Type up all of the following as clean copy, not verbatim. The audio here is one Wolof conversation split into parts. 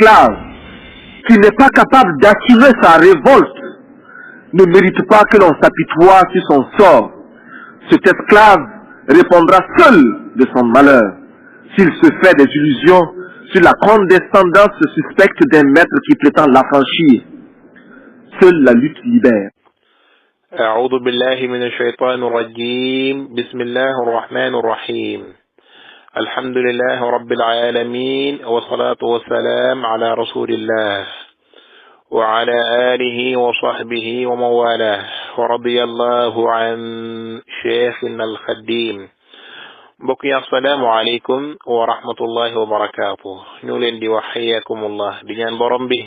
esclave qui n'est pas capable d'assurer sa révolte ne mérite pas que l'on s'apitoie sur son sort. Cet esclave répondra seul de son malheur s'il se fait des illusions sur la condescendance suspecte d'un maître qui prétend l'affranchir. Seule la lutte libère. أعوذ بالله من الشيطان الرجيم بسم الله الرحمن الرحيم الحمد لله رب العالمين والصلاة والسلام على رسول الله وعلى آله وصحبه ومن والاه ورضي الله عن شيخنا الخديم بقي السلام عليكم ورحمة الله وبركاته نولين دي وحياكم الله دي ñaan borom bi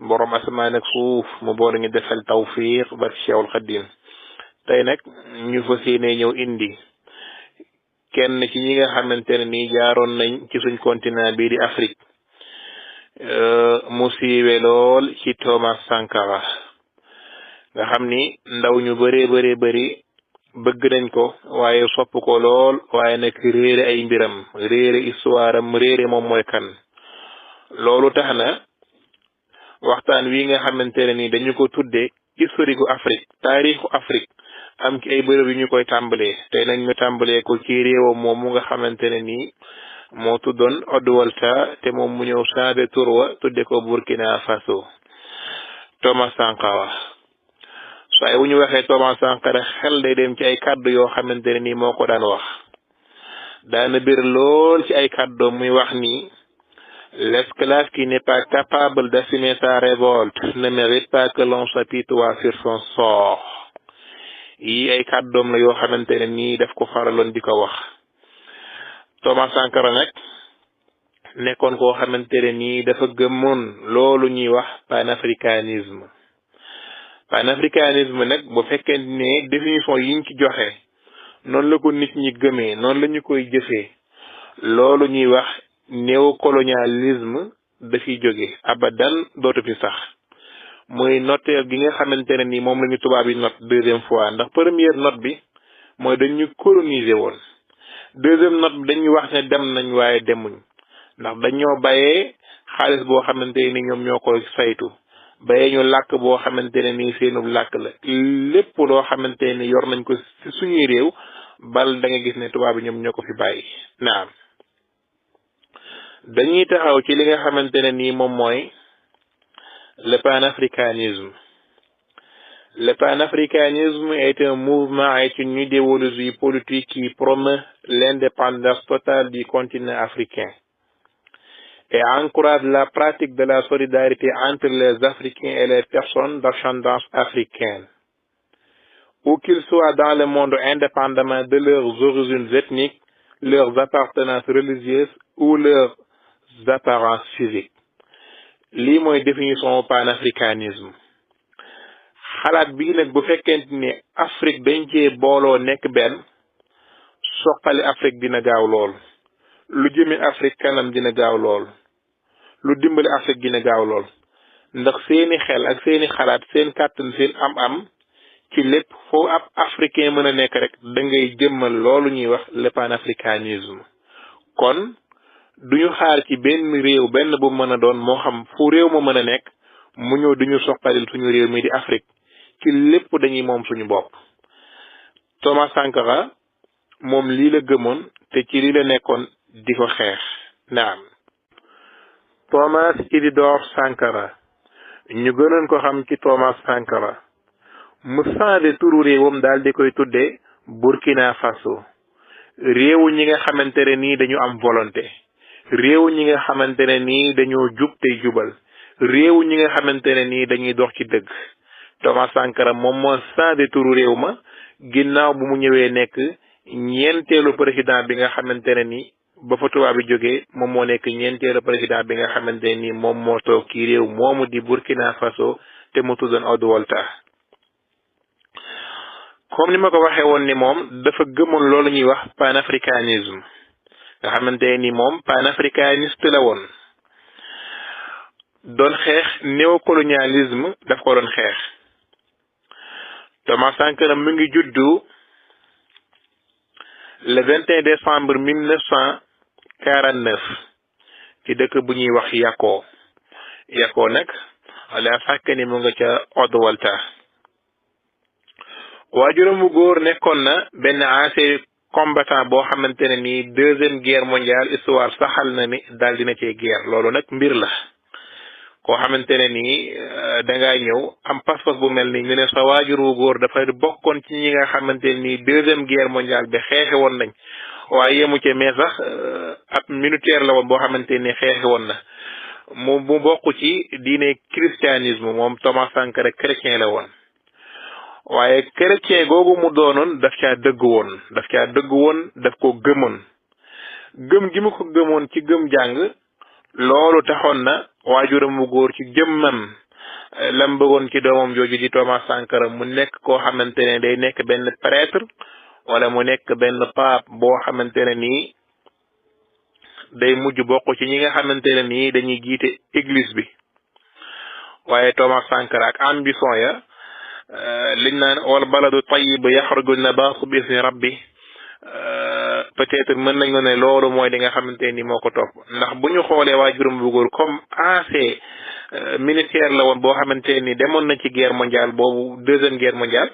borom asamaan ak suuf mu boole ñu defal tawfiq barke Cheikhul Khadim tey nag ñu fas yéene ñëw indi kenn ci ñi nga xamante ne nii jaaroon nañ ci suñ continent bii di Afrique mu siiwe lool ci Thomas Sankara nga xam ni ndaw ñu bëree bëri bëgg nañ ko waaye sopp ko lool waaye nag réere ay mbiram réere histoire am réere moom mooy kan loolu tax na waxtaan wi nga xamante ne ni dañu ko tudde historique gu Afrique taarixu Afrique am ci ay bërëb yu ñu koy tàmbalee tey nag ñu tàmbalee ko ci réewam moom mu nga xamante ne nii moo tuddoon Haut-Volta te moom mu ñëw changé tur wa tudde ko Burkina Faso Thomas Sankara saa wu ñu waxee Thomas Sankara xel day dem ci ay kàddu yoo xamante ne nii moo ko daan wax daana bir lool ci ay kàddu muy wax ni l'esclave qui n'est pas capable d'assumer sa révolte ne mérite pas que l'on s'apitoie sur son sort yi ay kàddoom la yoo xamante ne nii daf ko faraloon di ko wax Thomas Sankara nag nekkoon koo xamante ne nii dafa gëmoon loolu ñuy wax panafricanisme nag bu fekkee ne définition yiñ ci joxe noonu la ko nit ñi gëmee noonu la ñu koy jëfee loolu ñuy wax néocolonialisme dafiy jóge abadan dootu fi sax mooy notteel gi nga xamante ne ni moom la ñu tubaab yi note deuxième fois ndax première note bi mooy dañu coloniser woon deuxième note bi dañuy wax ne dem nañ waaye demuñ ndax dañoo bàyyee xaalis boo xamante ni ñoom ñoo ko saytu bàyyee ñu làkk boo xamante ne ni seenub làkk la lépp loo xamante ni yor nañ ko ci suñuy réew bal da nga gis ne tubaab yi ñoom ñoo ko fi bàyyi naam dañuy taxaw ci li nga xamante ne nii moom mooy le panafricanisme. Le panafricanisme est un mouvement, est une idéologie politique qui promeut l'indépendance totale du continent africain et encourage la pratique de la solidarité entre les Africains et les personnes d'ascendance africaine, où qu'ils soient dans le monde indépendamment de leurs origines ethniques, leurs appartenances religieuses ou leurs apparences physiques. lii mooy définition panafricanisme xalaat bii nag bu fekkente ni Afrique dañ cee booloo nekk benn soqali Afrique dina gaaw lool lu jëme Afrique kanam dina gaaw lool lu dimbali Afrique dina gaaw lool ndax seeni xel ak seeni xalaat seen kàttan seen am-am ci lépp foo ab africain mën a nekk rek da ngay jëmmal loolu ñuy wax le panafricanisme kon duñu xaar ci benn réew benn bu mën a doon moo xam fu réew ma mën a nekk mu ñëw duñu soqalil suñu réew mi di Afrique ci lépp dañuy moom suñu bopp Thomas Sankara moom lii la gëmoon te ci lii la nekkoon di ko xeex naam Thomas Isidore Sankara ñu gënoon ko xam ci Thomas Sankara mu changé turu réewam daal di koy tuddee Burkina Faso réewu ñi nga xamante ne nii dañu am volonté réew ñi nga xamante ne nii dañoo jub tey jubal réew ñi nga xamante ne nii dañuy dox ci dëgg Thomas Sankara moom moo changé turu réew ma ginnaaw bu mu ñëwee nekk ñeenteelu président bi nga xamante ne ni ba fa tubaab bi jógee moom moo nekk ñeenteelu président bi nga xamante ne ni moom moo toog ci réew moomu di Burkina Faso te mu tuddoon Haut-Volta comme ni ma ko waxee woon ni moom dafa gëmoon loolu ñuy wax panafricanisme nga xamante ni moom panafricaniste la woon doon xeex néocolonialisme daf ko doon xeex Thomas Sankara mu ngi juddu le 21 décembre 1949 ci dëkk bu ñuy wax Yako yakoo nag la fàkk ni mu nga ca Odwalta waajuram bu góor nekkoon na benn ancien combattant boo xamante ne nii deuxième guerre mondiale histoire saxal na ni daal dina cee guerre loolu nag mbir la koo xamante ne nii dangaa ñëw am pas-pas bu mel ni ñu ne sa waajur wu góor dafa bokkoon ci ñi nga xamante ne nii deuxième guerre mondiale bi xeexe woon nañ waaye yemu ci mais sax ab militaire la woon boo xamante ni xeexe woon na mu bokk ci diine christianisme moom Thomas Sankara chrétien la woon waaye chrétien googu mu doonoon daf caa dëgg woon daf ko gëmoon gëm gi mu ko gëmoon ci gëm jàng loolu taxoon na waajuram mu góor ci jëmmam lam bëggoon ci doomam jooju di Thomas Sankara mu nekk koo xamante ne day nekk benn prêtre wala mu nekk benn pape boo xamante ne nii day mujj bokk ci ñi nga xamante ne nii dañuy jiite église bi waaye Thomas Sankara ak ambition ya liñ naan wal baladu tayyib yaxruju nabatu bi ismi rabbi peut-être mën nañu ne loolu mooy li nga xamante ni moo ko topp ndax bu ñu xoolee waajuram bu góor comme ancien militaire la woon boo xamante ni demoon na ci guerre mondiale boobu deuxième guerre mondiale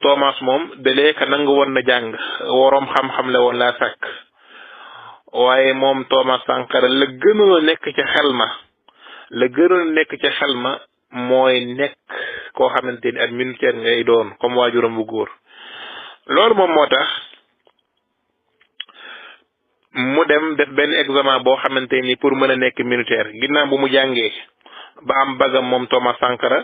Thomas moom dalee ka nangu woon na jàng woroom xam-xam la woon laa sàkk waaye moom Thomas Sankara la gënoon nekk ca xel ma mooy nekk koo xamante ni ak militaire ngay doon comme waajuram bu góor loolu moom moo tax mu dem def benn examen boo xamante ni pour mën a nekk militaire ginnaaw bu mu jàngee ba am bagam moom Thomas Sankara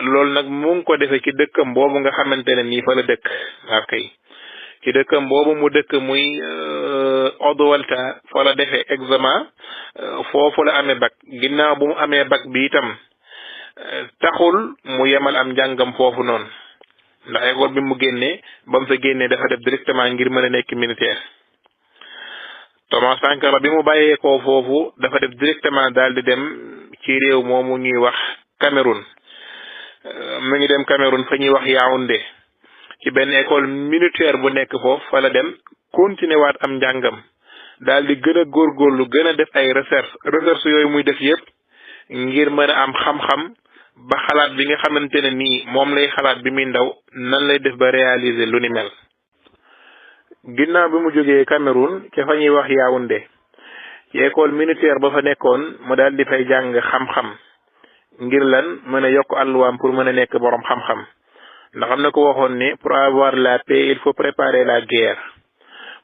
loolu nag mu ngi ko defee ci dëkkam boobu nga xamante ne nii fa la dëkk kay ci dëkkam boobu mu dëkk muy Odwalta fa la defee examen foofu la amee bac ginnaaw bu mu amee bac bi itam taxul mu yemal am njàngam foofu noonu ndax école bi mu génnee ba mu fa génnee dafa def directement ngir mën a nekk militaire Thomas Sankara bi mu bàyyeekoo foofu dafa def directement daal di dem ci réew moomu ñuy wax Cameroun mu ngi dem Cameroun fa ñuy wax Yaoundé ci benn école militaire bu nekk foofu fa la dem continuer waat am njàngam daal di gën a góorgóorlu gën a def ay recherche yooyu muy def yépp ngir mën a am xam-xam ba xalaat bi nga xamante ne nii moom lay xalaat bi muy ndaw nan lay def ba réaliser lu ni mel ginnaaw bi mu jógee Cameroun ca fa ñuy wax Yaoundé ci école militaire ba fa nekkoon mu daal di fay jàng xam-xam ngir lan mën a yokk àlluwaam pour mën a nekk borom xam-xam ndax am na ko waxoon ne pour avoir la paix il faut préparer la guerre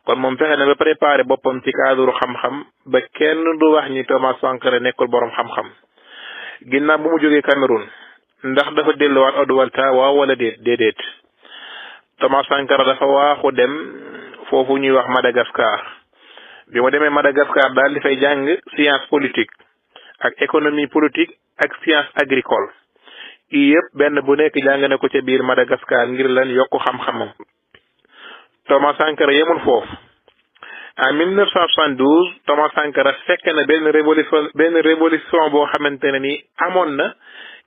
kon moom fexe na ba préparer boppam ci cadre xam-xam ba kenn du wax ni Thomas Sankara nekkul borom xam-xam ginnaaw bu mu jógee Cameroun ndax dafa delluwaat Odwalta waaw wala déedéet Thomas Sankara dafa waaxu dem foofu ñuy wax Madagascar bi mu demee Madagascar daal di fay jàng science politique ak économie politique ak science agricole yëpp benn bu nekk jàng na ko ca biir Madagascar ngir lan yokku xam-xamam Thomas Sankara yemul foofu en 1972 Thomas Sankara fekk na benn révolution boo xamante ne ni amoon na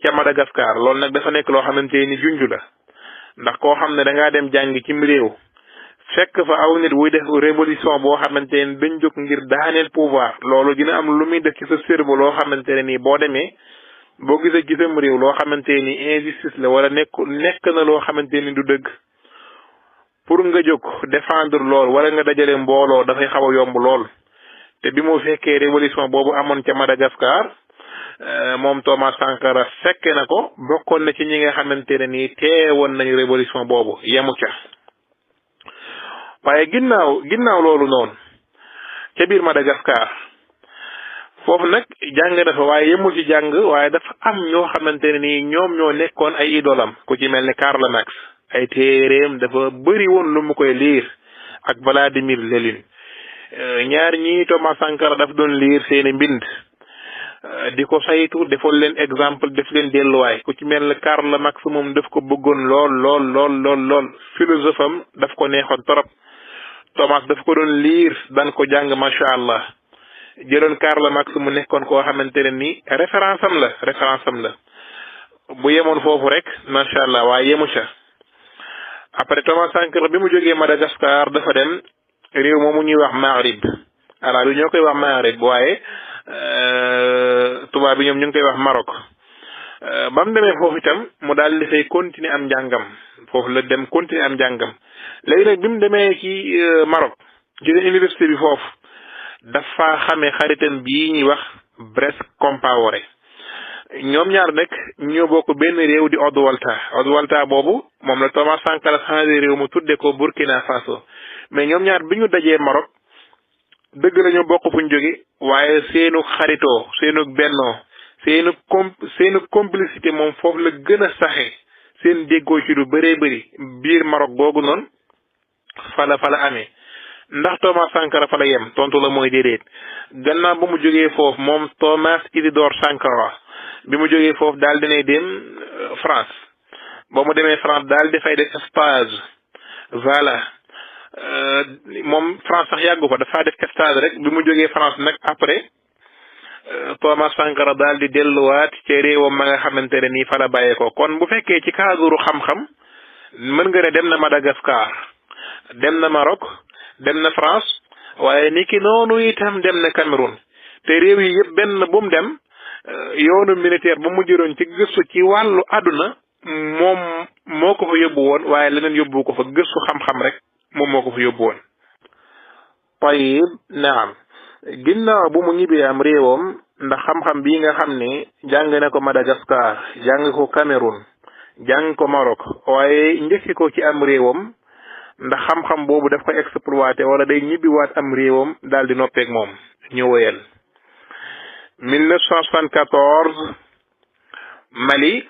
ca Madagascar loolu nag dafa nekk loo xamante ni junju la ndax koo xam ne da ngaa dem jàng ci réew fekk fa aw nit wuy def révolution boo xamante ne dañ jóg ngir daaneel pouvoir loolu dina am lu muy def ci sa cerveau loo xamante ne nii boo demee boo gisee ci sam réew loo xamante ni injustice la wala nekk na loo xamante ni du dëgg pour nga jóg défendre lool wala nga dajale mbooloo dafay xaw a yomb lool te bi mu fekkee révolution boobu amoon ca Madagascar moom Thomas Sankara fekke na ko bokkoon na ci ñi nga xamante ne nii teewoon nañu révolution boobu yemu ca waaye ginnaaw loolu noonu ca biir Madagascar foofu nag jàng dafa waaye yemul ci jàng waaye dafa am ñoo xamante ne nii ñoom ñoo nekkoon ay idolam ku ci mel ni Karl Marx ay téeréem dafa bëri woon lu mu koy liir ak Vladimir Lénine ñaar ñii Thomas Sankara daf doon liir seeni mbind di ko saytu defoon leen exemple def leen delluwaay ku ci mel ni Karl Marx moom daf ko bëggoon lool philosophe am daf ko neexoon torop Thomas daf ko doon liir daan ko jàng macha allah jëloon Karl Marx mu nekkoon koo xamante ne ni référence am la bu yemoon foofu rek macha allah waaye yemu ca après Thomas Sankara bi mu jógee Madagascar dafa dem réew moomu ñuy wax Maghreb alors du ñoo koy wax Maghreb waaye tubaab bi ñoom ñu ngi koy wax Maroc ba mu demee foofu itam mu daal di fay continuer am njàngam foofu la dem continuer am njàngam léegi nag bi mu demee ci Maroc ci université bi foofu dafa xamee xaritam bii ñuy wax Blaise Compaoré ñoom ñaar nag ñoo bokk benn réew di Haute-Volta boobu moom la Thomas Sankara changé réew mu tudde ko Burkina Faso mais ñoom ñaar bi ñu dajee Maroc dëgg la ñu bokk fu ñu jóge waaye seenu xaritoo seenu bennoo seenu complicité moom foofu la gën a saxe seen déggoo ci lu bëree bëri biir Maroc googu noonu fala amee ndax Thomas Sankara fa la yem tontu la mooy déedéet gannaaw ba mu jógee foofu moom Thomas Isidore Sankara bi mu jógee foofu daal dinay dem France ba mu demee France daal di fay def stage voilà moom France sax yàggu fa dafa def stage rek bi mu jógee France nag après Thomas Sankara daal di delluwaat ci réewam ma nga xamante ne nii fa la bàyyeekoo kon bu fekkee ci cadre xam-xam mën nga ne dem na Madagascar dem na Maroc dem na France waaye niki noonu itam dem na Cameroun te réew yi yëpp benn bu mu dem yoonu militaire bu mu jëroon ci gëstu ci wàllu àdduna moom moo ko fa yóbbu woon waaye leneen yóbbu ko fa gëstu xam-xam rek moom moo ko fa yóbbu woon. tayib naam ginnaaw bu mu ñibbee am réewam ndax xam-xam bii nga xam ne jàng na ko Madagascar jàng ko Cameroun jàng ko Maroc waaye njëkki ko ci am réewam ndax xam-xam boobu daf ko exploité wala day ñibbiwaat am réewam daal di noppeeg moom ñu wëyal 1974 Mali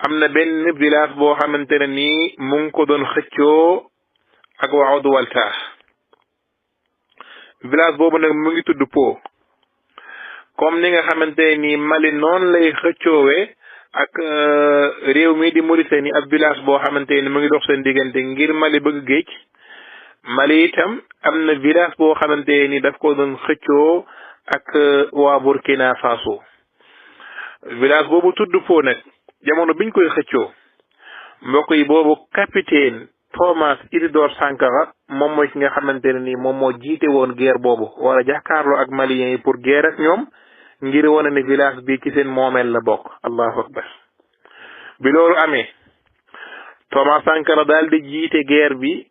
am na benn village boo xamante ne nii mu ngi ko doon xëccoo ak waa Haute-Volta village boobu nag mu ngi tudd Po comme ni nga xamante ne nii Mali noonu lay xëccoowee ak réew mi di Mauritanie ab village boo xamante ni mu ngi dox seen diggante ngir Mali bëgg géej Mali itam am na village boo xamante ni daf ko doon xëccoo ak waa Burkina Faso village boobu tudd Po nag jamono biñ koy xëccoo mbokk yi boobu capitaine Thomas Isidore Sankara moom mooy ki nga xamante ne ni moom moo jiite woon guerre boobu wala jàkkaarloo ak maliens yi pour guerre ak ñoom ngir wane ne village bi ci seen moomeel la bokk allahu akbar bi loolu amee Thomas Sankara daal di jiite guerre bi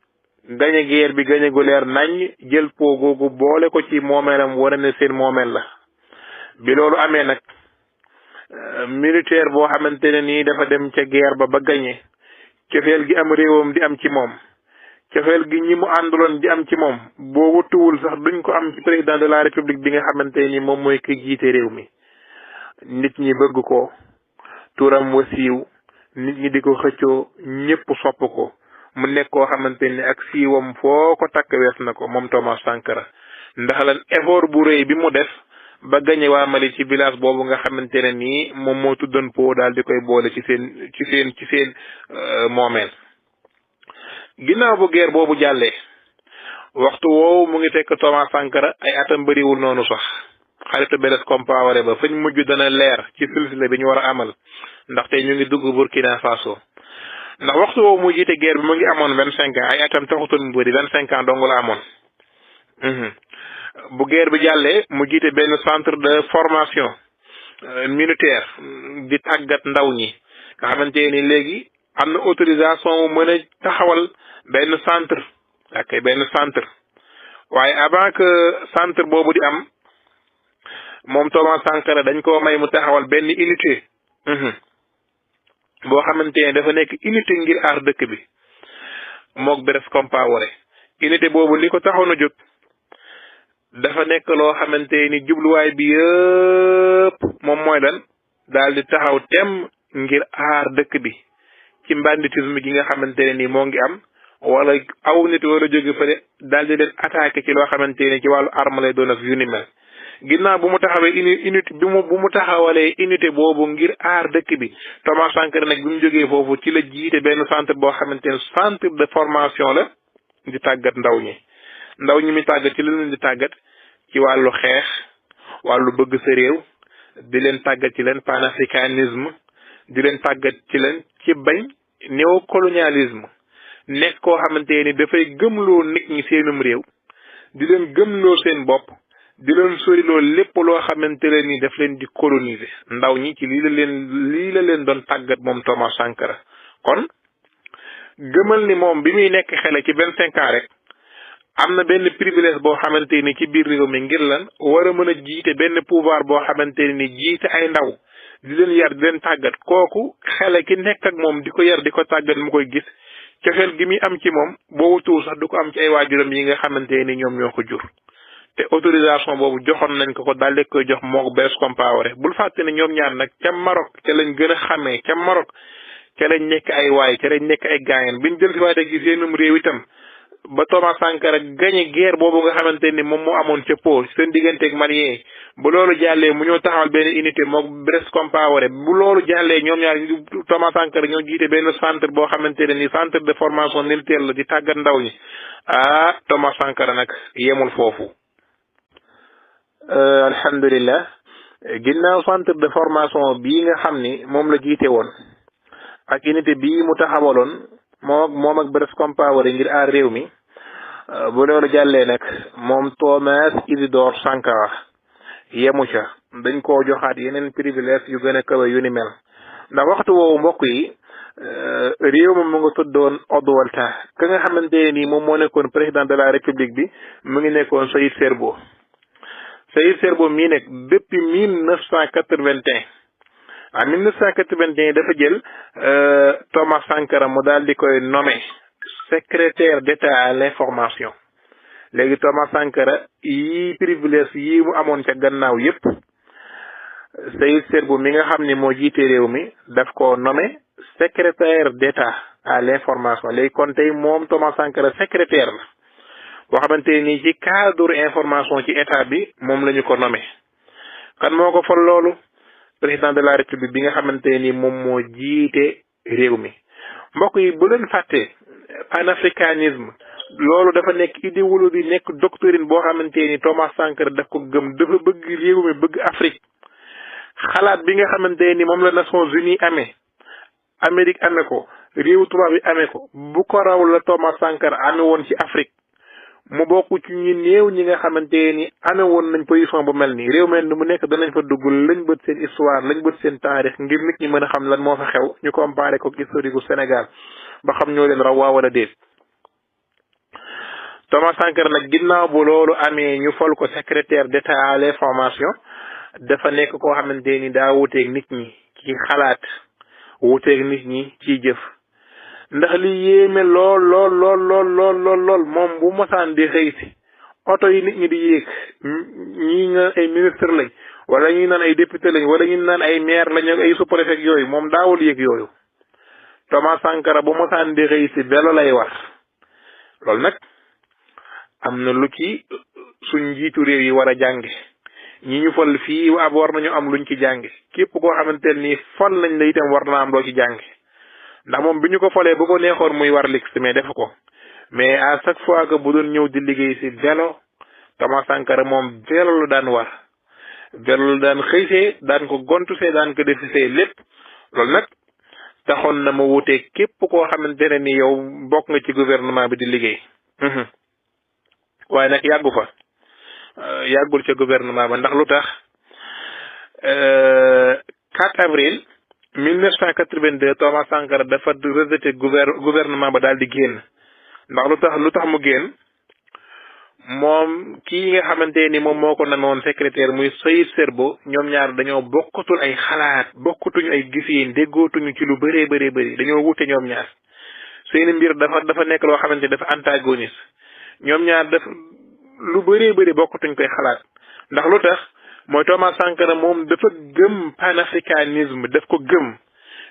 gañe gu leer nañ jël Po googu boole ko ci moomeelam wane ne seen moomeel la bi loolu amee nag militaire boo xamante ne nii dafa dem ca guerre ba gañe cofeel gi am réewam di am ci moom cofeel gi ñi mu ànduloon di am ci moom boo wutuwul sax duñ ko am ci président de la république bi nga xamante ni moom mooy ki jiite réew mi nit ñi bëgg ko turam wa siiw nit ñi di ko xëccoo ñëpp sopp ko mu nekk koo xamante ni ak siiwam foo ko takk wees na ko moom Thomas Sankara ndax lan effort bu rëy bi mu def ba gañe waa Mali ci village boobu nga xamante ne nii moom moo tuddoon Po daal di koy boole ci seen moomeel ginnaaw bu guerre boobu jàllee waxtu woowu mu ngi tekk Thomas Sankara ay atam bëriwul noonu sax xaritu Blaise Compaoré ba fañ mujj dana leer ci silsile bi ñu war a amal ndaxte ñu ngi dugg Burkina Faso ndax waxtu woowu mu jiite guerre bi mu ngi amoon 25 ans ay atam taxutoon mu bëri 25 ans dong la amoon bu guerre bi jàllee mu jiite benn centre de formation militaire di tàggat ndaw ñi nga xamante ni léegi am na autorisation mën a taxawal benn centre waaye avant que centre boobu di am moom Thomas Sankara dañ ko may mu taxawal benn unité boo xamante ne dafa nekk unité ngir aar dëkk bi mook Blaise Compaoré unité boobu li ko taxoon a jóg dafa nekk loo xamante ni jubluwaay bi yëpp moom mooy lan daal di taxaw tem ngir aar dëkk bi ci banditisme gi nga xamante ne ni moo ngi am wala aw nit wala jóge fële daal di leen attaqué ci loo xamante ne ci wàllu arme lay doon ak yu ni mel ginnaaw bu mu taxawee unité bu mu taxawalee unité boobu ngir aar dëkk bi Thomas Sankara nag bi mu jógee foofu ci la jiite benn centre boo xamante ne centre de formation la di tàggat ndaw ñi mi tàggat ci la leen di tàggat ci wàllu xeex wàllu bëgg sa réew di leen tàggat ci leen panafricanisme di leen tàggat ci leen ci bañ néocolonialisme nekk koo xamante ni dafay gëmloo nit ñi seenum réew di leen gëmloo seen bopp di leen soriloo lépp loo xamante ne ni daf leen di coloniser ndaw ñi ci lii la leen doon tàggat moom Thomas Sankara. kon gëmal ni moom bi muy nekk xele ci 25 ans rek am na benn privilège boo xamante ni ci biir réew mi ngir lan war a mën a jiite benn pouvoir boo xamante ni jiite ay ndaw di leen yar di leen tàggat kooku xele ki nekk ak moom di ko yar di ko tàggat mu koy gis cofeel gi muy am ci moom boo wutuwul sax du ko am ci ay waajuram yi nga xamante ni ñoom ñoo ko jur. te autorisation boobu joxoon nañ ko daal di koy jox moog Blaise Compaoré bul fàtte ne ñoom ñaar nag ca Maroc ca lañ gën a xamee ca Maroc ca lañ nekk ay waay ca lañ nekk ay gaayen biñ jël si waate gi seenum réew itam ba Thomas Sankara gagné guerre boobu nga xamante ni moom moo amoon ca Po seen digganteeg malien bu loolu jàllee mu ñëw taxawal benn unité moog Blaise Compaoré bu loolu jàllee ñoom ñaar Thomas Sankara ñoo jiite benn centre boo xamante ne ni centre de formation militaire la di tàggat ndaw ñi Thomas Sankara nag yemul foofu. alhamdulillah ginnaaw centre de formation bii nga xam ni moom la jiite woon ak unité bii mu taxawaloon moom ak Blaise Compaoré ngir aar réew mi bu loolu jàllee nag moom Thomas Isidore Sankara yemu ca dañ koo joxaat yeneen privilège yu gën a kawe yu ni mel ndax waxtu woowu mbokk yi réew mi mu nga tuddoon Odwalta ka nga xamante ne nii moom moo nekkoon président de la république bi mu ngi nekkoon Saïd Serbo mii nekk depuis 1981 en 1981 dafa jël Thomas Sankara mu daal di koy nommé secrétaire d'État à l'information léegi Thomas Sankara yi privilège yi mu amoon ca gannaaw yépp Saïd Serbo mi nga xam ne moo jiite réew mi daf ko nommé secrétaire d'État à l'information léegi kon tey moom Thomas Sankara secrétaire la boo xamante ni ci cadre information ci état bi moom la ñu ko nommé kan moo ko fal loolu président de la république bi nga xamante ni moom moo jiite réew mi mbokk yi bu leen fàtte panafricanisme loolu dafa nekk idéologie nekk doctrine boo xamante ni Thomas Sankara daf ko gëm dafa bëgg réew mi bëgg Afrique xalaat bi nga xamante ni moom la Nations Unies amee Amérique amee ko réew tubaab bi amee ko bu ko raw la Thomas Sankara amee woon ci Afrique mu bokk ci ñu néew ñi nga xamante ni amee woon nañ position bu mel nii réew mel ni mu nekk danañ fa dugg lañ bët seen histoire lañ bët seen taarix ngir nit ñi mën a xam lan moo fa xew ñu comparé ko historique gu Sénégal ba xam ñoo leen raw waa wala déet. Thomas Sankara nag ginnaaw bu loolu amee ñu fol ko secrétaire d'État à l'information dafa nekk koo xamante ni daa wuteeg nit ñi ci xalaat wuteeg nit ñi ci jëf. ndax li yéeme lool moom bu mosaan di xëy si oto yi nit ñi di yéeg ñii naan ay ministre lañ wala ñi naan ay député lañ wala ñi naan ay maire lañ ak ay sous-préfet yooyu moom daawul yéeg yooyu Thomas Sankara bu mosaan di xëy si vélo lay war loolu nag am na lu ci suñ njiitu réew yi war a jànge ñi ñu fal fii ab war nañu am luñ ci jànge képp koo xamante ni fal nañ la itam war na am loo ci jànge ndax moom bi ñu ko folee bu ko neexoon muy war lix mais def ko mais à chaque fois que bu doon ñëw di liggéey ci vélo Thomas Sankara moom vélo la daan war vélo la daan xëysee daan ko gontusee daan ko defisee lépp loolu nag taxoon na ma wutee képp koo xamante ne ni yow bokk nga ci gouvernement bi di liggéey waaye nag yàggu fa yàggul ca gouvernement ba ndax lu tax 4 avril 1982 Thomas Sankara dafa rejeté gouvernement ba daal di génn ndax lu tax mu génn moom kii nga xamante ni moom moo ko namoon secrétaire muy Saïd Serbo ñoom ñaar dañoo bokkatul ay xalaat bokkatuñu ay gisiin déggootuñu ci lu bëree bëri dañoo wute ñoom ñaar seeni mbir dafa nekk loo xamante dafa antagoniste ñoom ñaar def lu bëree bëri bokkatuñ koy xalaat ndax lu tax mooy Thomas Sankara moom dafa gëm panafricanisme daf ko gëm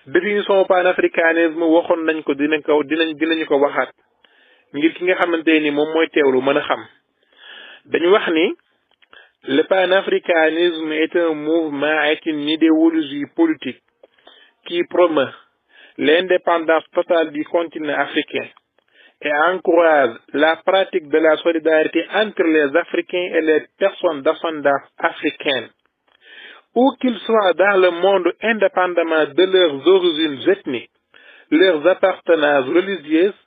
définition panafricanisme waxoon nañ ko dinañu ko waxaat ngir ki nga xamante ni moom mooy teewlu mën a xam dañu wax ni le panafricanisme est un mouvement, est une idéologie politique qui promeut l'indépendance totale du continent africain et encourage la pratique de la solidarité entre les Africains et les personnes d'ascendance africaine, où qu'ils soient dans le monde indépendamment de leurs origines ethniques, leurs appartenances religieuses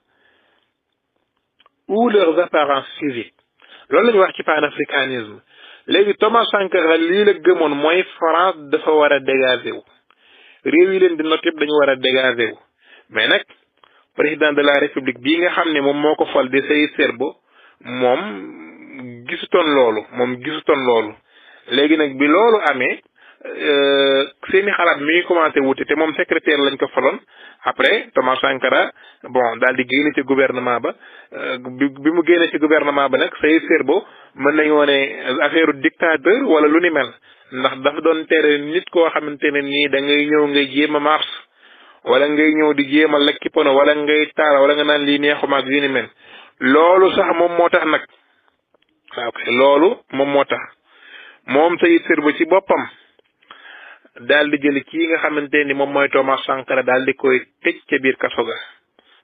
ou leurs apparences physiques. loolu la ñu wax ci panafricanisme léegi Thomas Sankara lii la gëmoon mooy France dafa war a dégager wu réew yi leen di not yëpp dañu war a dégager wu mais nag président de la république bii nga xam ne moom moo ko fal di Seyid Serbo moom gisutoon loolu léegi nag bi loolu amee seeni xalaat mi ngi commencé wute te moom secrétaire lañ ko faloon après Thomas Sankara bon daal di génne ci gouvernement ba bi mu génne ci gouvernement ba nag Seyid Serbo mën nañu wone affaire dictateur wala lu ni mel ndax dafa doon tere nit koo xamante ne nii da ngay ñëw ngay jéem a mars wala ngay ñëw di jéem a lekki pono wala ngay taal wala nga naan lii neexuma ak yu ni mel loolu sax moom moo tax nag waaw loolu moom moo tax moom Seyid Serbo ci boppam daal di jël kii nga xamante ni moom mooy Thomas Sankara daal di koy tëj ca biir kaso ga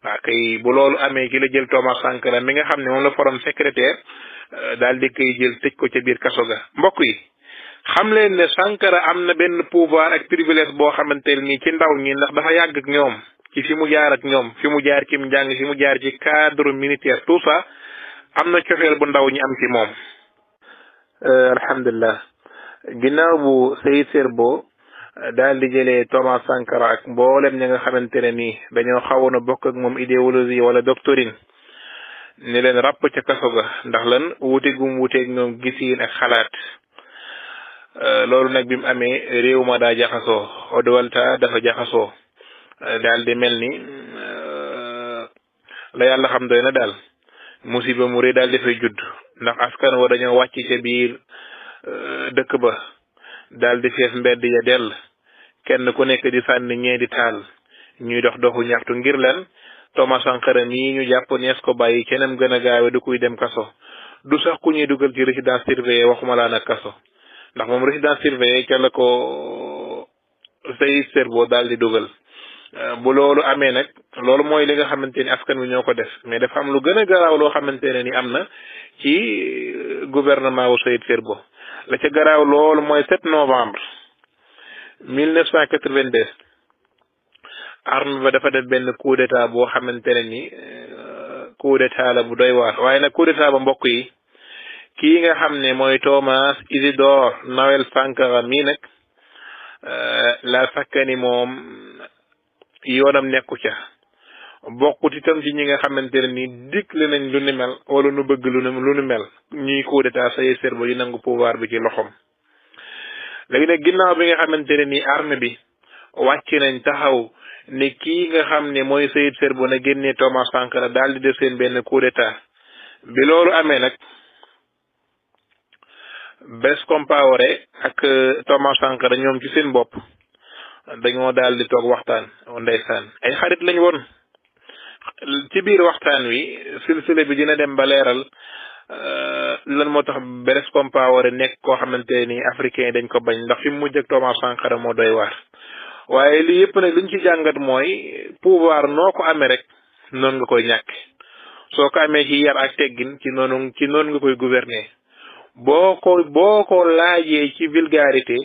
waaw kay bu loolu amee ki la jël Thomas Sankara mi nga xam ne moom la forom secrétaire daal di koy jël tëj ko ca biir kaso ga mbokk yi xam leen ne Sankara am na benn pouvoir ak privilège boo xamante ni ci ndaw ñi ndax dafa yàgg ak ñoom ci fi mu jaar ak ñoom fi mu jaar ci njàng fi mu jaar ci cadre militaire tout ça am na cofeel bu ndaw ñi am ci moom alhamdulilah ginnaaw bu Seyid Serbo daal di jëlee Thomas Sankara ak mboolem ñi nga xamante ne nii dañoo xawoon a bokk ak moom idéologie wala doctrine ni leen ràpp ca kaso ga ndax lan wuteeg ñoom gisiin ak xalaat loolu nag bi mu amee réew ma daa jaxasoo Odewalta dafa jaxasoo daal di mel ni la yàlla xam doy na daal musiba mu rëy daal dafay judd ndax askan wa dañoo wàcc ca biir dëkk ba daal di fees mbedd ya dell kenn ku nekk di sànni ñee di taal ñuy dox doxu ñaxtu ngir leen Thomas Sankara mii ñu jàpp nees ko bàyyi keneen gën a gaawe du kuy dem kaso du sax ku ñuy dugal ci résidence surveillée waxuma laa nag kaso ndax moom résidence surveillée ca la ko Seyid Serbo daal di dugal bu loolu amee nag loolu mooy li nga xamante ni askan wi ñoo ko def mais dafa am lu gën a garaaw loo xamante ne ni am na ci gouvernement wu Seyid Serbo la ca garaaw loolu mooy 7 novembre 1982 arme ba dafa def benn coup d'état boo xamante ne ni coup d'état la bu doy waar waaye nag coup d'état ba mbokk yi kii nga xam ne mooy Thomas Isidore Noël Sankara mii nag la sakkani moom yoonam nekku ca bokkut itam ci ñi nga xamante ne ni digle nañ lu ni mel wala nu bëgg lu ni mel ñuy coup d'état Seyid Serbo yi nangu pouvoir bi ci loxom léegi nag ginnaaw bi nga xamante ne ni armée bi wàcc nañ taxaw ne kii nga xam ne mooy Seyid Serbo na génnee Thomas Sankara daal di def seen benn coup d'état bi loolu amee nag Blaise Compaoré ak Thomas Sankara ñoom ci seen bopp dañoo daal di toog waxtaan ndeysaan ay xarit lañ woon ci biir waxtaan wi silsile bi dina dem ba leeral lan moo tax Blaise Compaoré nekk koo xamante ni africain dañ ko bañ ndax fi mu mujj ak Thomas Sankara moo doy waar waaye lii yëpp nag liñ ci jàngat mooy pouvoir noo ko amee rek noonu nga koy ñàkk soo ko amee ci yar ak teggin ci noonu nga koy gouverner boo ko laajee ci vulgarité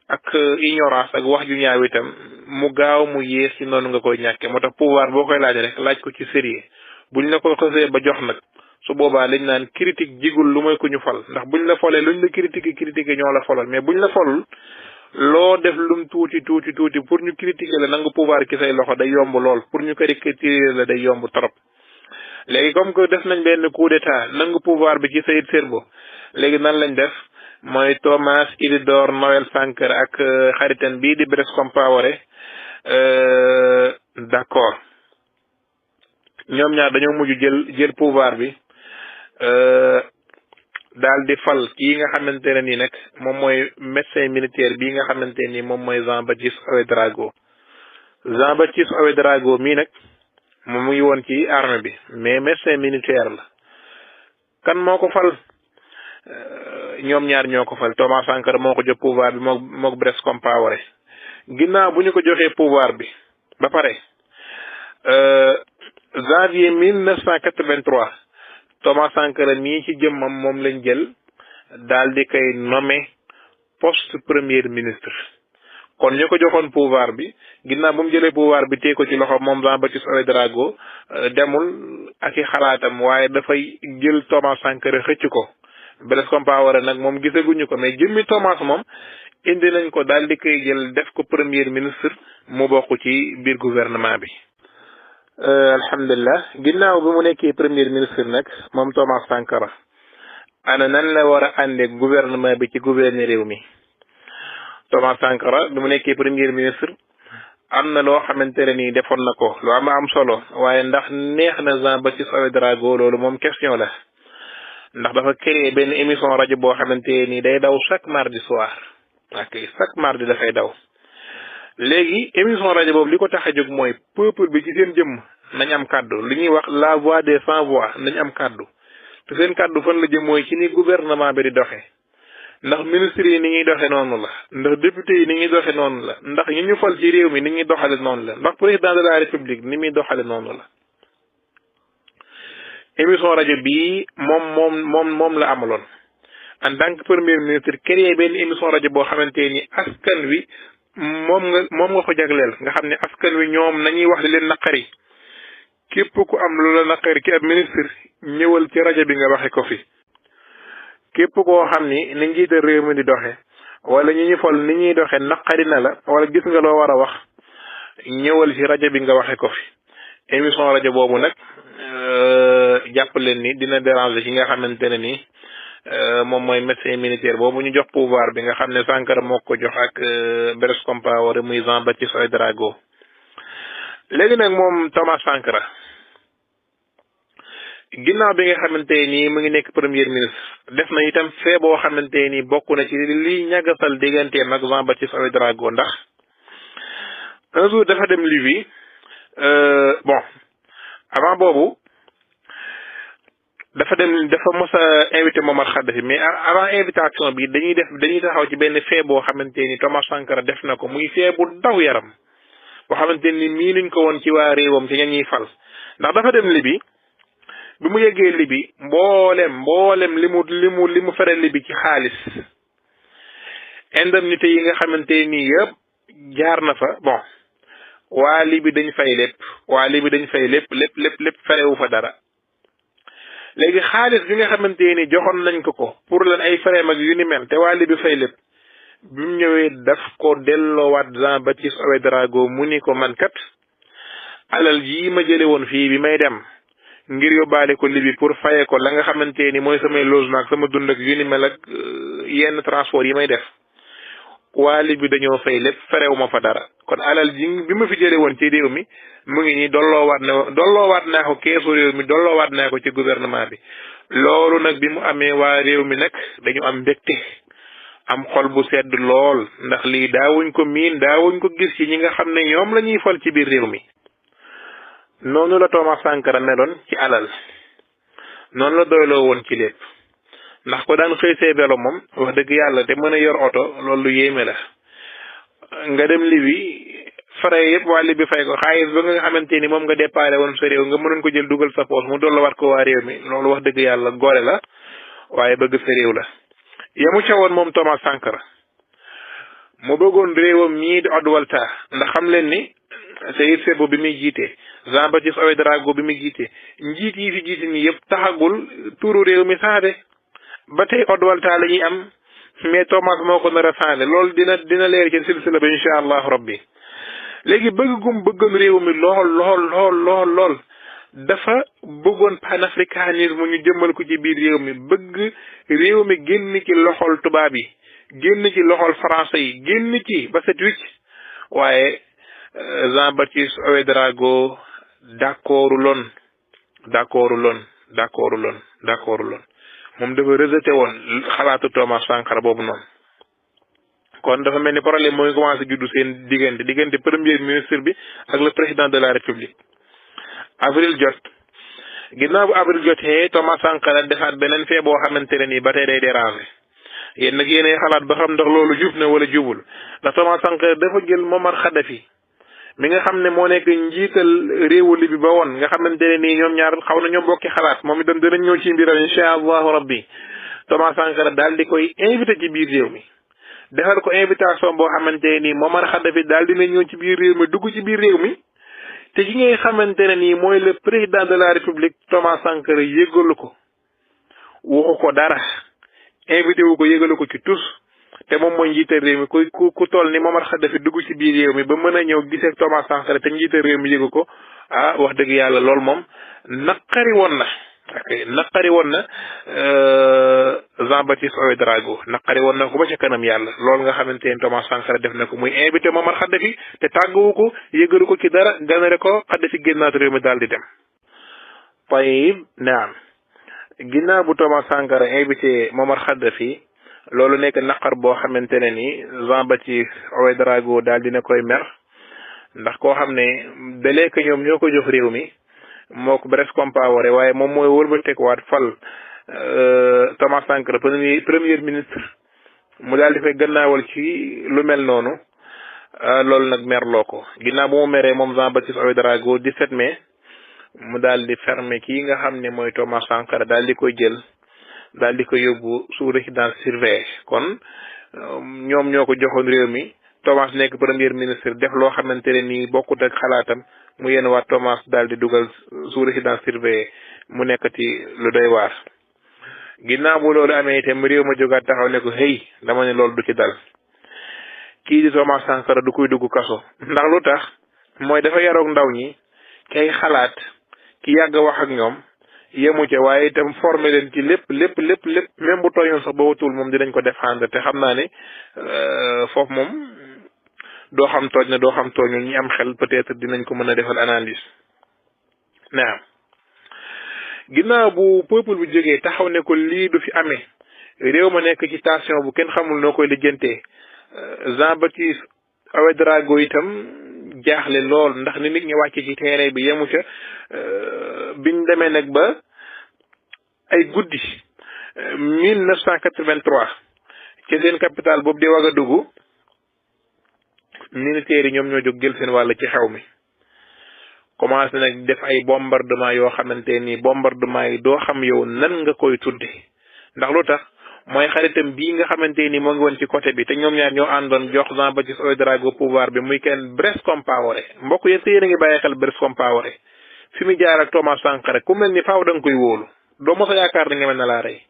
ak ignorance ak wax ju ñaaw itam mu gaaw mu yées ci noonu nga koy ñàkke moo tax pouvoir boo koy laaj rek laaj ko ci sérieux buñ la ko xësee ba jox nag su boobaa liñ naan critique jigul lu mooy ku ñu fal ndax buñ la folee luñ la critiquer ñoo la folal mais buñ la folul loo def lum tuuti pour ñu critiquer la nangu pouvoir ci say loxo day yomb lool pour ñu caricaturer la day yomb trop léegi comme que def nañ benn coup d'état nangu pouvoir bi ci Seyid Serbo léegi nan lañ def mooy Thomas Isidore Noël Sankara ak xaritan bii di Blaise Compaoré d'accord ñoom ñaar dañoo mujj jël pouvoir bi daal di fal kii nga xamante ne nii nag moom mooy médecin militaire bii nga xamante ni moom mooy Jean-Baptiste Ouédraogo Jean-Baptiste Ouédraogo mii nag moom mu ngi woon ci armée bi mais médecin militaire la kan moo ko fal ñoom ñaar ñoo ko fal Thomas Sankara moo ko jox pouvoir bi mook Blaise Compaoré ginnaaw bu ñu ko joxee pouvoir bi ba pare janvier 1983 Thomas Sankara mii ci jëmmam moom lañ jël daal di koy nommé poste premier ministre kon ñu ko joxoon pouvoir bi ginnaaw bu mu jëlee pouvoir bi tee ko ci loxo moom Jean-Baptiste Ouédraogo demul ak i xalaatam waaye dafay jël Thomas Sankara xëcc ko Blaise Compaoré nag moom gisaguñu ko mais jëmmi Thomas moom indi nañ ko daal di koy jël def ko premier ministre mu bokk ci biir gouvernement bi. Alhamdulillah ginnaaw bi mu nekkee premier ministre nag moom Thomas Sankara ana nan la war a àndee gouvernement bi ci gouverner réew mi. Thomas Sankara bi mu nekkee premier ministre am na loo xamante ne nii defoon na ko lu am solo waaye ndax neex na Jean-Baptiste Ouédraogo loolu moom question la ndax dafa créé benn émission rajo boo xamante nii day daw chaque mardi soir ak chaque mardi dafay daw léegi émission rajo boobu li ko tax a jóg mooy peuple bi ci seen jëmm nañ am kàddu li ñuy wax la voix des sans voix nañ am kàddu te seen kàddu fan la jëm mooy ci ni gouvernement bi di doxee ndax ministre yi ni ñuy doxe noonu la ndax député yi ni ñuy doxe noonu la ndax ñi ñu fal ci réew mi ni ñuy doxale noonu la ndax président de la république ni muy doxale noonu la émission rajo bii moom la amaloon en tant que premier ministre créé benn émission rajo boo xamante ni askan wi moom nga ko jagleel nga xam ne askan wi ñoom nañuy wax li leen naqari képp ku am lu la naqari ki ab ministre ñëwal ci rajo bi nga waxe ko fi képp koo xam ni ni njiital réew mi di doxe wala ñi ñu fol ni ñuy doxe naqari na la wala gis nga loo war a wax ñëwal ci rajo bi nga waxe ko fi émission rajo boobu nag jàpp leen ni dina déranger ki nga xamante ne ni moom mooy médecin militaire boobu ñu jox pouvoir bi nga xam ne Sankara moo ko jox ak Blaise Compaoré muy Jean-Baptiste Ouédraogo léegi nag moom Thomas Sankara ginnaaw bi nga xamante nii mu ngi nekk premier ministre def na itam fee boo xamante ni bokk na ci li ñagasal digganteem ak Jean-Baptiste Ouédraogo ndax un jour dafa dem Libye bon avant boobu dafa mos a invité Muammar Kadhafi mais avant invitation bi dañuy taxaw ci benn fee boo xamante ni Thomas Sankara def na ko muy fee bu daw yaram boo xamante ni mii nuñ ko woon ci waa réewam ci ña ñuy fal ndax dafa dem Libye bi mu yeggee Libye mboolem li mu fere Libye ci xaalis indemnité yi nga xamante ni yëpp jaar na fa bon waa Libye dañ fay lépp ferewu fa dara léegi xaalis bi nga xamante ni joxoon nañ ko pour lan ay frais mag yu ni mel te waa Libye fay lépp bi mu ñëwee daf ko delloowaat Jean-Baptiste Ouédraogo mu ni ko man kat alal jii ma jële woon fii bi may dem ngir yóbbaale ko Libye pour faye ko la nga xamante ni mooy samay logement ak sama dund ak yu ni mel ak yenn transport yi may def waa Libye dañoo fay lépp ferewu ma fa dara kon alal ji bi ma fi jële woon ci réew mi mu ngi nii dolloowaat naa ko keesu réew mi dolloowaat naa ko ci gouvernement bi loolu nag bi mu amee waa réew mi nag dañu am mbégte am xol bu sedd lool ndax lii daawuñ ko gis ci ñi nga xam ne ñoom la ñuy fal ci biir réew mi noonu la Thomas Sankara meloon ci alal noonu la doyloo woon ci lépp ndax ko daan xëy see vélo moom wax dëgg yàlla te mën a yor oto loolu lu yéeme la nga dem Libye frais yëpp waa Libye fay ko xaalis ba nga xamante ni moom nga déparé woon sa réew nga mënoon ko jël dugal sa poos mu dollawaat ko waa réew mi loolu wax dëgg yàlla gore la waaye bëgg sa réew la yamu ca woon moom Thomas Sankara mu bëggoon réewam mii di Haute-Volta ndax xam leen ni Seyid Sebo bi muy jiite Jean-Baptiste Ouédraogo bi muy jiite njiit yi fi jiite nii yëpp taxagul turu réew mi saade ba tey Haute-Volta la ñuy am mais Thomas moo ko nar a saade loolu dina leer ci silsila ba incha allahu rabbi léegi bëggoon réew mi lool dafa bëggoon panafricanisme ñu jëmmal ko ci biir réew mi bëgg réew mi génn ci loxol tubaab yi génn ci loxol français yi génn ci ba set wicc waaye Jean-Baptiste Ouédraogo d'accordu loon moom dafa rejeté woon xalaatu Thomas Sankara boobu noonu kon dafa mel ni problème mooy commencé juddu seen diggante premier ministre bi ak le président de la république avril jot ginnaaw bu avril jotee Thomas Sankara defaat beneen fee boo xamante ne nii ba tey day déranger yéen nag yéenay xalaat ba xam ndax loolu jub na wala jubul ndax Thomas Sankara dafa jël Muammar Kadhafi mi nga xam ne moo nekk njiital réewu Libye ba woon nga xamante ne nii ñoom ñaar xaw na ñoom bokki xalaat moom itam dinañ ñëw ci mbiram incha allahu rabbi Thomas Sankara daal di koy invité ci biir réew mi defal ko invitation boo xamante ne nii Muammar Kadhafi daal dina ñëw ci biir réew mi dugg ci biir réew mi te ki ngay xamante ne nii mooy le président de la république Thomas Sankara yëgalu ko waxu ko dara invité wu ko yëgalu ko ci tous te moom mooy njiital réew mi ku toll ni Muammar Kadhafi dugg ci biir réew mi ba mën a ñëw gisee Thomas Sankara te njiital réew mi yëgu ko wax dëgg yàlla loolu moom naqari woon na naqari woon na Jean-Baptiste Ouédraogo naqari woon na ko ba ca kanam yàlla loolu nga xamante ne Thomas Sankara def na ko muy invité Muammar Kadhafi te tàgguwu ko yëgalu ko ci dara ganare ko Kadhafi génnaat réew mi daal di dem tayib naam ginnaaw bu Thomas Sankara invité Muammar Kadhafi loolu nekk naqar boo xamante ne ni Jean-Baptiste Ouédraogo daal dina koy mer ndax koo xam ne dalee que ñoom ñoo ko jox réew mi moo ko Blaise Compaoré waaye moom mooy wëlbatekuwaat fal Thomas Sankara premier ministre mu daal di fay gannaawal ci lu mel noonu loolu nag merloo ko ginnaaw bu mu meree moom Jean-Baptiste Ouédraogo 17 mai mu daal di fermer kii nga xam ne mooy Thomas Sankara daal di koy jël daal di ko yóbbu sous résidence surveillée kon ñoom ñoo ko joxoon réew mi Thomas nekk premier ministre def loo xamante ne nii bokkut ak xalaatam mu yenn waat Thomas daal di dugal sous résidence surveillée mu nekkati lu doy waar ginnaaw bu loolu amee itam réew ma jógaat taxaw ne ko hey dama ne loolu du ci dal kii di Thomas Sankara du koy dugg kaso ndax lu tax mooy dafa yaroog ndaw ñi kay xalaat ki yàgg wax ak ñoom yemu ca waaye itam formé leen ci lépp même bu tooñoon sax ba watul moom dinañ ko défendre te xam naa ne foofu moom doo xam tooñ na doo xam tooñul ñi am xel peut-être dinañ ko mën a defal analyse naam ginnaaw bu peuple bu jógee taxaw ne ko lii du fi amee réew ma nekk ci tension bu kenn xamul noo koy lijjantee Jean-Baptiste Ouédraogo itam jaaxle lool ndax ni nit ñi wàcce ci terrain bi yemu ca biñ demee nag ba ay guddi 1983 ci seen capitale boobu di Ouagadougou militaires yi ñoom ñoo jóg jël seen wàll ci xew mi commencé nag def ay bombardement yoo xamante ni bombardement yi doo xam yow nan nga koy tudde ndax lu tax mooy xaritam bii nga xamante ni moo ngi woon ci côté bi te ñoom ñaar ñoo àndoon jox Jean-Baptiste Ouédraogo pouvoir bi muy kenn Blaise Compaoré mbokk yéen te yéen a ngi bàyyi xel Blaise Compaoré fi mu jaar ak Thomas Sankara ku mel ni faaw da nga koy wóolu doo mos a yaakaar ne nga mel na laa rey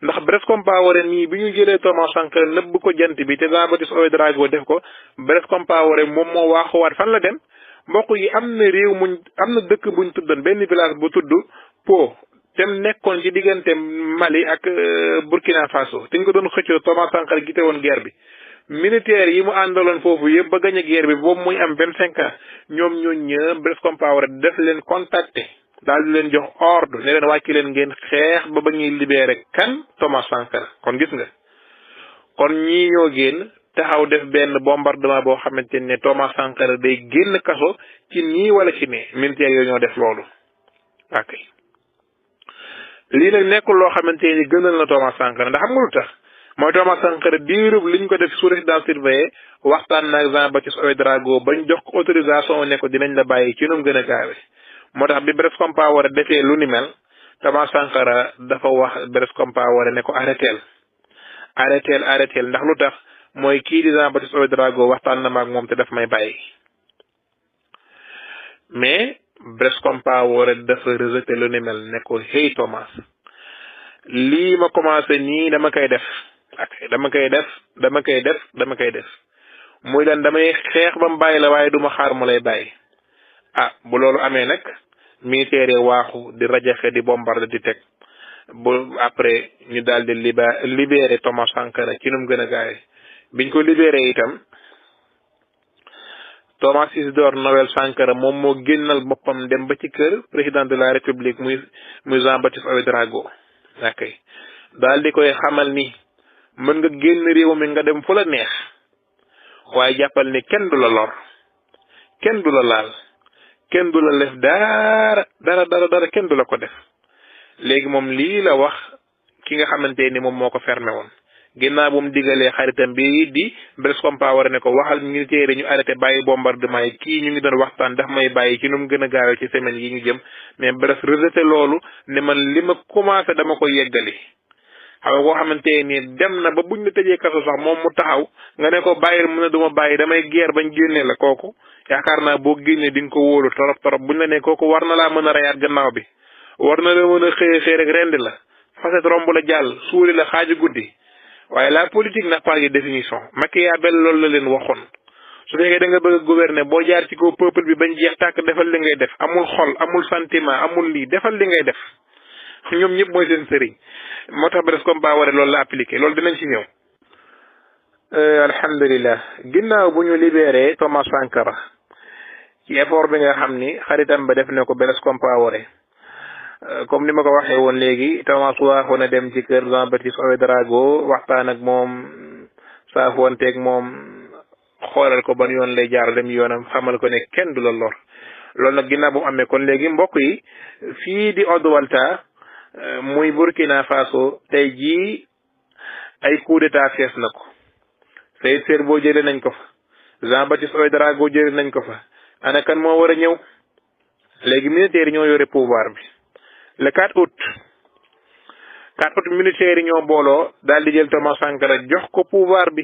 ndax Blaise Compaoré nii bi ñu jëlee Thomas Sankara nëbb ko jant bi te Jean-Baptiste Ouédraogo def ko Blaise Compaoré moom moo waaxuwaat fan la dem mbokk yi am na réew muñ am na dëkk buñ tuddoon benn village bu tudd Po te nekkoon ci diggante Mali ak Burkina Faso te ñu ko doon xëccoo Thomas Sankara gite woon guerre bi militaires yi mu àndaloon foofu yëpp ba gañ a guerre bi boobu muy am 25 ans ñoom ñoo ñëpp Blaise Compaoré def leen contacter daal di leen jox ordre ne leen wàcc leen ngeen xeex ba ñuy libéré kan Thomas Sankara kon gis nga kon ñii ñoo génn taxaw def benn bombardement boo xamante ne Thomas Sankara day génn kaso ci nii wala ci ne militaires yooyu ñoo def loolu ok lii nag nekkul loo xamante ni gënal na Thomas Sankara ndax xam nga lu tax mooy Thomas Sankara diirub liñ ko def sous résidence surveillée waxtaan na ak Jean-Baptiste Ouédraogo bañ jox ko autorisation ne ko dinañ la bàyyi ci nu mu gën a gaawe moo tax bi Blaise Compaoré defee lu ni mel Thomas Sankara dafa wax Blaise Compaoré ne ko arrêteel ndax lu tax mooy kii di Jean-Baptiste Ouédraogo waxtaan na ma ak moom te daf may bàyyi mais Blaise Compaoré dafa rejeté lu ni mel ne ko hey Thomas lii ma commencé nii dama koy def muy lan damay xeex ba mu bàyyi la waaye duma xaar mu lay bàyyi bu loolu amee nag militaire waaxu di rajaxe di bombarde di teg bu après ñu daal di libéré Thomas Sankara ci nu mu gën a gaawe biñ ko libéré itam Thomas Isidore Noël Sankara moom moo génnal boppam dem ba ci kër président de la république muy Jean-Baptiste Ouédraogo ok daal di koy xamal ni mën nga génn réew mi nga dem fu la neex waaye jàppal ni kenn du la lor kenn du la laal kenn du la def dara kenn du la ko def léegi moom lii la wax ki nga xamante ni moom moo ko fermé woon ginnaaw bu mu digalee xaritam bi di Blaise Compaoré ne ko waxal militaire ñu arrêté bàyyi bombardement yi kii ñu ngi doon waxtaan daf may bàyyi ci nu mu gën a gaawee ci semaine yi ñu jëm mais Blaise rejeté loolu ne man li ma commencé dama ko yeggali xam nga koo xamante ni dem na ba buñ la tëjee kaso sax moom mu taxaw nga ne ko bàyyil mu ne duma bàyyi damay guerre bañ génnee la kooku yaakaar naa boo génnee di nga ko wóolu torop buñ la ne kooku war na laa mën a reyaat gannaaw bi war na la mën a xëy rek rendi la facette romb la jàll suuli la xaaju guddi waaye la politique n'a pas de définition Machiavel loolu la leen waxoon su fekkee da nga bëgg a gouverner boo jaar ci kaw peuple bi bañ jeex tàkk defal li ngay def amul xol amul sentiment amul lii defal li ngay def ñoom ñëpp mooy seen sëriñ moo tax Blaise Compaoré loolu la appliqué loolu dinañ ci ñëw. alhamdulilah ginnaaw bu ñu libéré Thomas Sankara ci effort bi nga xam ni xaritam ba def ne ko Blaise Compaoré comme ni ma ko waxee woon léegi Thomas waxoon na dem ci kër Jean-Baptiste Ouédraogo waxtaan ak moom saafoonteeg moom xoolal ko ban yoon lay jaar dem yoonam xamal ko ne kenn du la lor loolu nag ginnaaw bu mu amee kon léegi mbokk yi fii di Odoualta muy Burkina Faso tey jii ay coup d'état fees na ko Saïd Serbo jëlee nañ ko fa Jean-Baptiste Ouédraogo jëlee nañ ko fa ana kan moo war a ñëw léegi militaires yi ñoo yore pouvoir bi le 4 août militaires yi ñoo booloo daal di jël Thomas Sankara jox ko pouvoir bi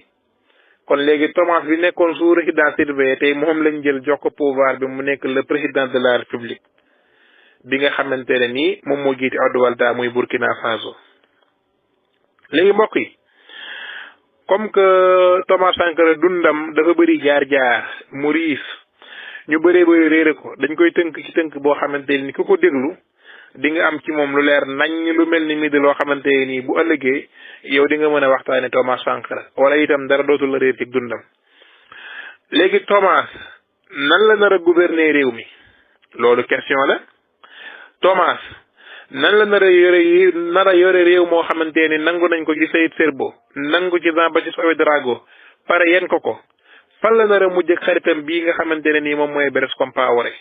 kon léegi Thomas bi nekkoon sous résidence surveillée tey moom lañ jël jox ko pouvoir bi mu nekk le président de la république bi nga xamante ne nii moom moo jiite Odoualta muy Burkina Faso léegi mbokk yi comme que Thomas Sankara dundam dafa bëri jaar-jaar mu riis ñu bëree bëri réere ko dañ koy tënk ci tënk boo xamante ni ku ko déglu di nga am ci moom lu leer nañ lu mel ni midi loo xamante nii bu ëllëgee yow di nga mën a waxtaane Thomas Sankara wala itam dara dootul la réer ci dundam léegi Thomas nan la nar a gouverner réew mi loolu question la Thomas nan la nar a yore réew moo xamante ni nangu nañ ko ci Saïd Serbo nangu ci Jean-Baptiste Ouédraogo pare yen ko fan la nar a mujj ak xaritam bii nga xamante ne nii moom mooy Blaise Compaoré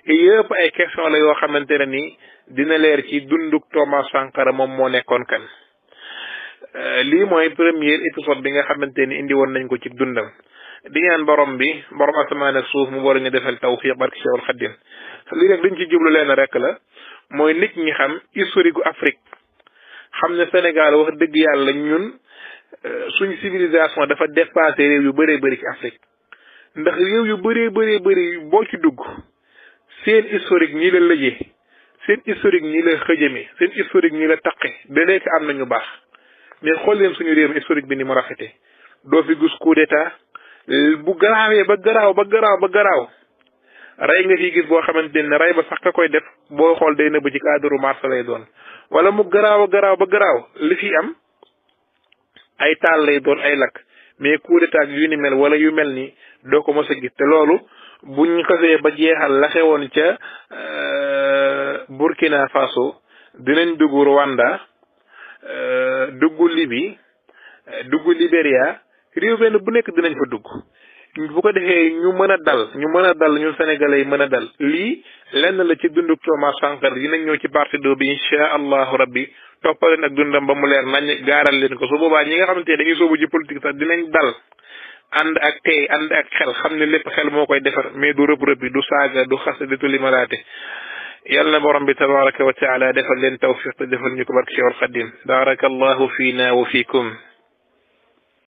yëpp ay question la yoo xamante ne nii dina leer ci dunduk Thomas Sankara moom moo nekkoon kan lii mooy première épisode bi nga xamante ni indi woon nañ ko ci dundam di ñaan borom asamaan ak suuf mu war ñu defal tawfiq barke Cheikhul Khadim lii rek liñ ci jublu leen rek la mooy nit ñi xam historique gu Afrique xam ne Sénégal wax dëgg yàlla ñun suñ civilisation dafa dépassé réew yu bëree bëri ci Afrique ndax réew yu bëree bëri boo ci dugg seen historique ñii la lëjee seen historique ñii la xëjame seen historique ñii la taqe ba léegi am nañu baax mais xool leen suñu réew mi historique bi ni mu rafete doo fi gis coup d'état bu garaawee ba garaaw rey nga fi gis boo xamante ne rey ba sax ka koy def boo xool day nëbb ci cadre marché lay doon wala mu garaaw li fi am ay taal lay doon ay lakk mais coup d'état yu ni mel wala yu mel ni doo ko mës a gis te loolu buñ xasee ba jeexal la xewoon ca Burkina Faso dinañ dugg Rwanda dugg Libye dugg Libéria réew benn bu nekk dinañ fa dugg bu ko defee ñu mën a dal ñun sénégalais yi mën a dal lii lenn la ci dunduk Thomas Sankara dinañ ñëw ci partie 2 bi insha allahu rabbi toppaleen ak dundam ba mu leer nañ gaaral leen ko su boobaa ñi nga xamante ne dañuy soobu ci politique sax dinañ dal ànd ak tey ànd ak xel xam ne lépp xel moo koy defar mais du rëb bi du saaga du xas du tulimalaate yàlla na borom bi tabaraka wa taala defal leen tawfiq te defal ñu ko barke Cheikhul Khadim barakallahu fiina wa fiikum